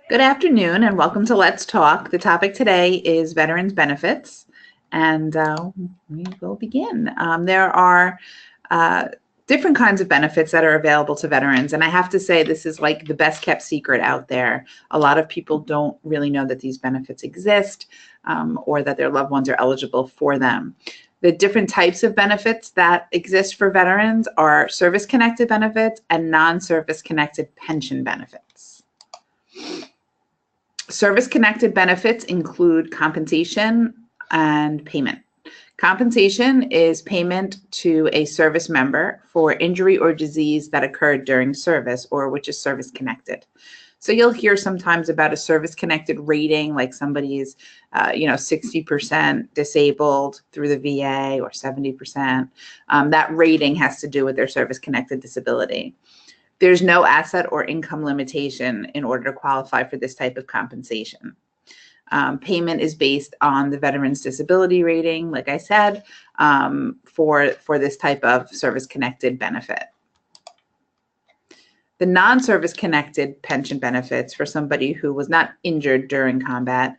Good afternoon and welcome to Let's Talk. The topic today is veterans benefits, and we will begin. There are different kinds of benefits that are available to veterans, and I have to say this is like the best kept secret out there. A lot of people don't really know that these benefits exist or that their loved ones are eligible for them. The different types of benefits that exist for veterans are service-connected benefits and non-service-connected pension benefits. Service-connected benefits include compensation and payment. Compensation is payment to a service member for injury or disease that occurred during service or which is service-connected. So you'll hear sometimes about a service-connected rating, like somebody is, 60% disabled through the VA or 70%. That rating has to do with their service-connected disability. There's no asset or income limitation in order to qualify for this type of compensation. Payment is based on the veteran's disability rating, like I said, for this type of service-connected benefit. The non-service-connected pension benefits for somebody who was not injured during combat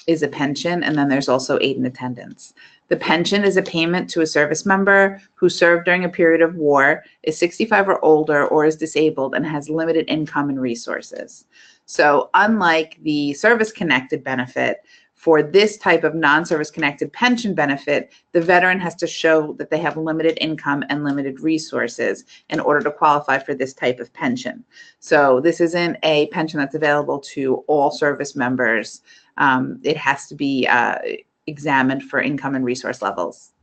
is a pension, and then there's also aid and attendance. The pension is a payment to a service member who served during a period of war, is 65 or older, or is disabled and has limited income and resources. So unlike the service-connected benefit, for this type of non-service-connected pension benefit, the veteran has to show that they have limited income and limited resources in order to qualify for this type of pension. So this isn't a pension that's available to all service members. It has to be examined for income and resource levels.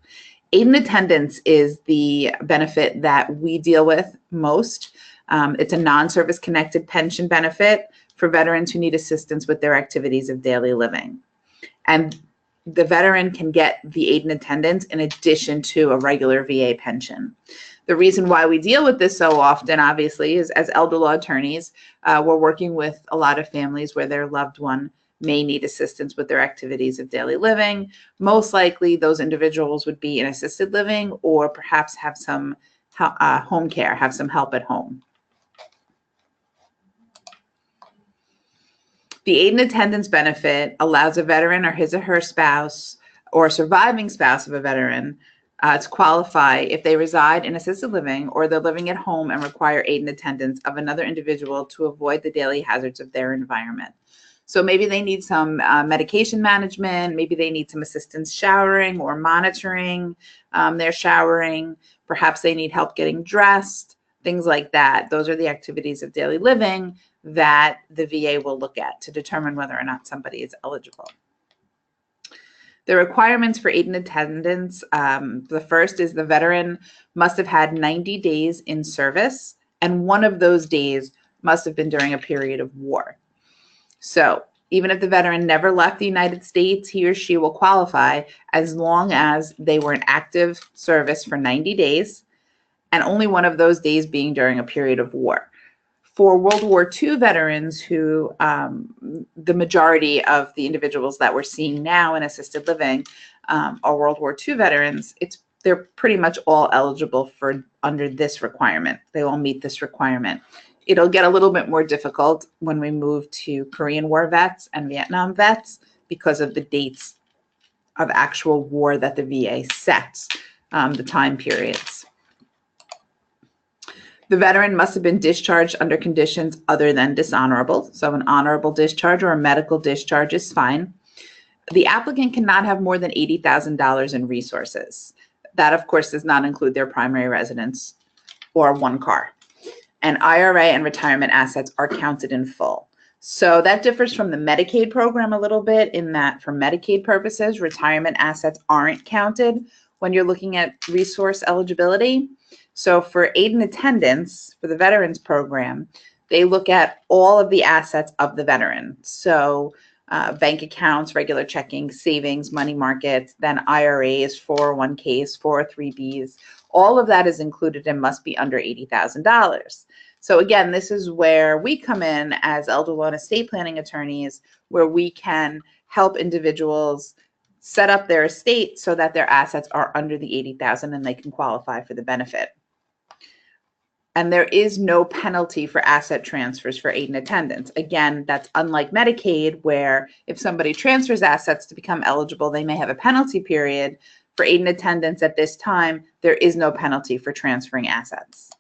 Aid and attendance is the benefit that we deal with most. It's a non-service connected pension benefit for veterans who need assistance with their activities of daily living. And the veteran can get the aid and attendance in addition to a regular VA pension. The reason why we deal with this so often, obviously, is as elder law attorneys, we're working with a lot of families where their loved one may need assistance with their activities of daily living. Most likely, those individuals would be in assisted living or perhaps have some home care, have some help at home. The aid and attendance benefit allows a veteran or his or her spouse or surviving spouse of a veteran to qualify if they reside in assisted living or they're living at home and require aid and attendance of another individual to avoid the daily hazards of their environment. So maybe they need some medication management, maybe they need some assistance showering or monitoring their showering, perhaps they need help getting dressed, things like that. Those are the activities of daily living that the VA will look at to determine whether or not somebody is eligible. The requirements for aid and attendance, the first is the veteran must have had 90 days in service, and one of those days must have been during a period of war. So even if the veteran never left the United States, he or she will qualify as long as they were in active service for 90 days, and only one of those days being during a period of war. For World War II veterans who, the majority of the individuals that we're seeing now in assisted living are World War II veterans, they're pretty much all eligible for under this requirement. They all meet this requirement. It'll get a little bit more difficult when we move to Korean War vets and Vietnam vets because of the dates of actual war that the VA sets, the time periods. The veteran must have been discharged under conditions other than dishonorable. So an honorable discharge or a medical discharge is fine. The applicant cannot have more than $80,000 in resources. That, of course, does not include their primary residence or one car. And IRA and retirement assets are counted in full. So that differs from the Medicaid program a little bit in that for Medicaid purposes, retirement assets aren't counted when you're looking at resource eligibility. So for aid and attendance for the veterans program, they look at all of the assets of the veteran. So bank accounts, regular checking, savings, money markets, then IRAs, 401ks, 403bs, all of that is included and must be under $80,000. So again, this is where we come in as elder law and estate planning attorneys, where we can help individuals set up their estate so that their assets are under the $80,000 and they can qualify for the benefit. And there is no penalty for asset transfers for aid and attendance. Again, that's unlike Medicaid, where if somebody transfers assets to become eligible, they may have a penalty period. For aid and attendance at this time, there is no penalty for transferring assets.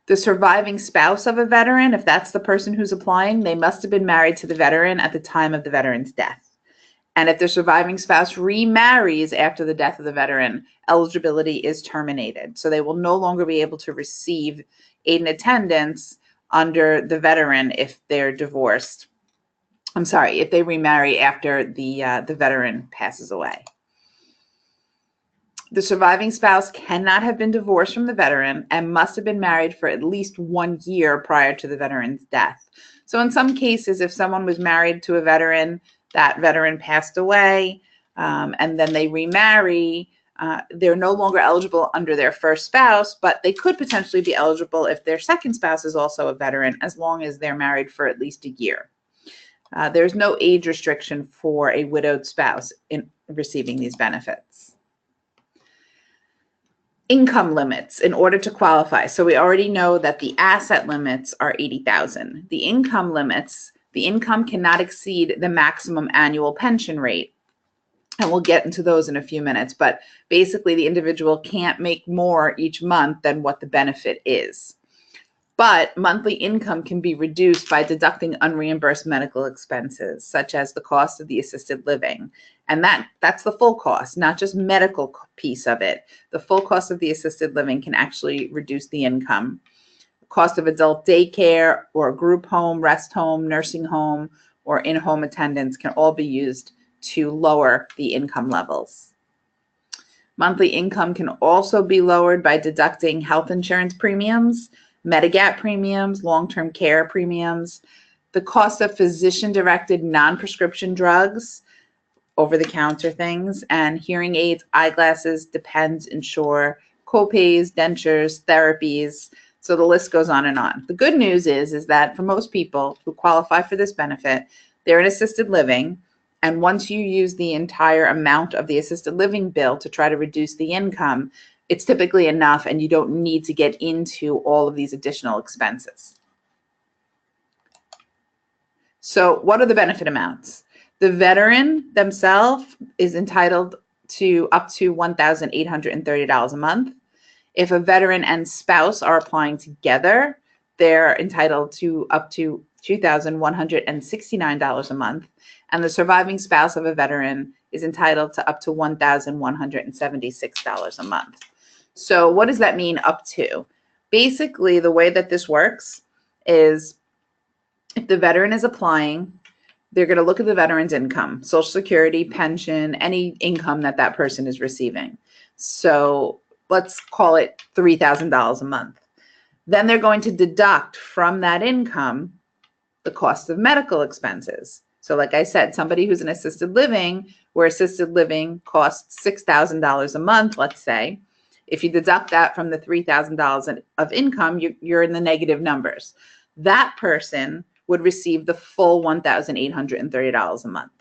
The surviving spouse of a veteran, if that's the person who's applying, they must have been married to the veteran at the time of the veteran's death. And if the surviving spouse remarries after the death of the veteran, eligibility is terminated. So they will no longer be able to receive aid and attendance under the veteran if they're divorced. I'm sorry, if they remarry after the veteran passes away. The surviving spouse cannot have been divorced from the veteran and must have been married for at least 1 year prior to the veteran's death. So in some cases, if someone was married to a veteran, that veteran passed away, and then they remarry, they're no longer eligible under their first spouse, but they could potentially be eligible if their second spouse is also a veteran, as long as they're married for at least a year. There's no age restriction for a widowed spouse in receiving these benefits. Income limits in order to qualify. So we already know that the asset limits are $80,000. The income limits, the income cannot exceed the maximum annual pension rate. And we'll get into those in a few minutes. But basically, the individual can't make more each month than what the benefit is. But monthly income can be reduced by deducting unreimbursed medical expenses, such as the cost of the assisted living. And that's the full cost, not just medical piece of it. The full cost of the assisted living can actually reduce the income. Cost of adult daycare or group home, rest home, nursing home, or in-home attendance can all be used to lower the income levels. Monthly income can also be lowered by deducting health insurance premiums, Medigap premiums, long-term care premiums, the cost of physician-directed non-prescription drugs, over-the-counter things, and hearing aids, eyeglasses, Depends, Insure, copays, dentures, therapies. So the list goes on and on. The good news is that for most people who qualify for this benefit, they're in assisted living. And once you use the entire amount of the assisted living bill to try to reduce the income, it's typically enough and you don't need to get into all of these additional expenses. So what are the benefit amounts? The veteran themselves is entitled to up to $1,830 a month. If a veteran and spouse are applying together, they're entitled to up to $2,169 a month. And the surviving spouse of a veteran is entitled to up to $1,176 a month. So what does that mean, up to? Basically, the way that this works is if the veteran is applying, they're going to look at the veteran's income, Social Security, pension, any income that that person is receiving. So let's call it $3,000 a month. Then they're going to deduct from that income the cost of medical expenses. So like I said, somebody who's in assisted living, where assisted living costs $6,000 a month, let's say, if you deduct that from the $3,000 of income, you're in the negative numbers. That person would receive the full $1,830 a month.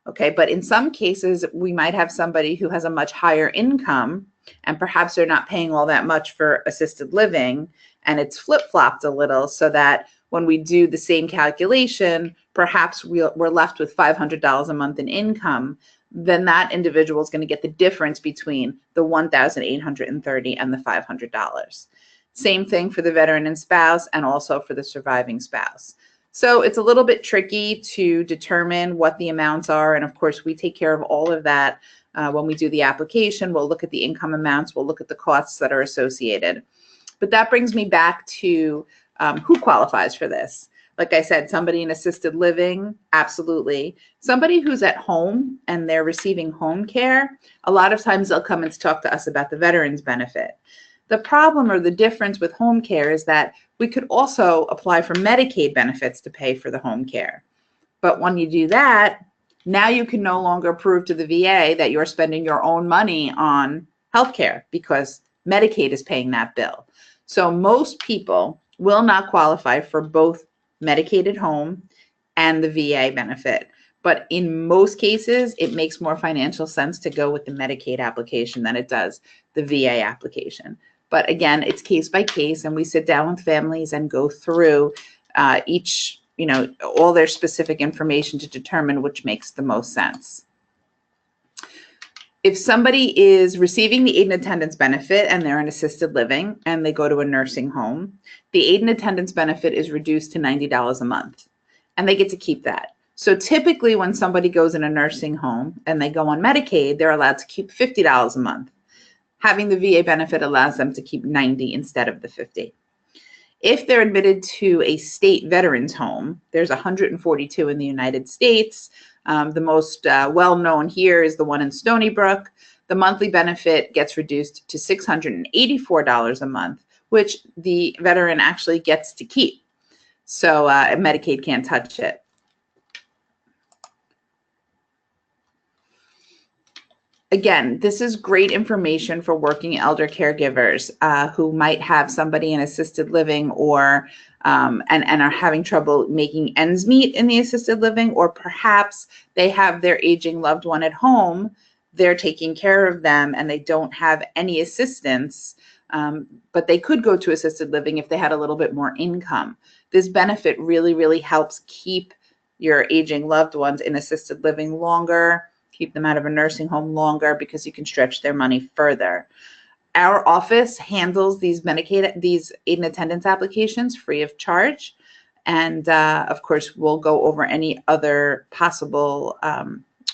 Okay, but in some cases, we might have somebody who has a much higher income and perhaps they're not paying all that much for assisted living, and it's flip-flopped a little so that when we do the same calculation, perhaps we're left with $500 a month in income. Then that individual is going to get the difference between the $1,830 and the $500. Same thing for the veteran and spouse, and also for the surviving spouse. So it's a little bit tricky to determine what the amounts are. And of course, we take care of all of that when we do the application. We'll look at the income amounts. We'll look at the costs that are associated. But that brings me back to who qualifies for this. Like I said, somebody in assisted living, absolutely. Somebody who's at home and they're receiving home care, a lot of times they'll come and talk to us about the veterans benefit. The problem or the difference with home care is that we could also apply for Medicaid benefits to pay for the home care. But when you do that, now you can no longer prove to the VA that you're spending your own money on healthcare because Medicaid is paying that bill. So most people will not qualify for both Medicaid at home and the VA benefit. But in most cases, it makes more financial sense to go with the Medicaid application than it does the VA application. But again, it's case by case, and we sit down with families and go through each, all their specific information to determine which makes the most sense. If somebody is receiving the aid and attendance benefit and they're in assisted living and they go to a nursing home, the aid and attendance benefit is reduced to $90 a month, and they get to keep that. So typically when somebody goes in a nursing home and they go on Medicaid, they're allowed to keep $50 a month. Having the VA benefit allows them to keep $90 instead of the $50. If they're admitted to a state veterans home, there's 142 in the United States. The most well-known here is the one in Stony Brook. The monthly benefit gets reduced to $684 a month, which the veteran actually gets to keep. So Medicaid can't touch it. Again, this is great information for working elder caregivers who might have somebody in assisted living or and are having trouble making ends meet in the assisted living, or perhaps they have their aging loved one at home, they're taking care of them and they don't have any assistance, but they could go to assisted living if they had a little bit more income. This benefit really, really helps keep your aging loved ones in assisted living longer, keep them out of a nursing home longer, because you can stretch their money further. Our office handles these Medicaid, these aid and attendance applications free of charge. And of course, we'll go over any other possible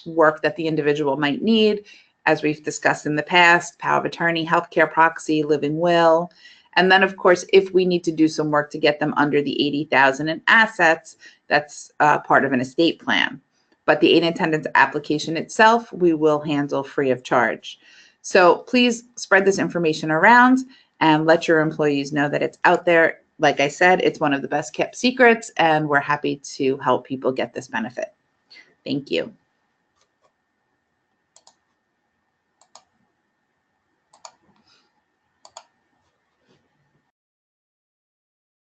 work that the individual might need, as we've discussed in the past: power of attorney, healthcare proxy, living will. And then of course, if we need to do some work to get them under the $80,000 in assets, that's part of an estate plan. But the aid and attendance application itself, we will handle free of charge. So please spread this information around and let your employees know that it's out there. Like I said, it's one of the best kept secrets, and we're happy to help people get this benefit. Thank you.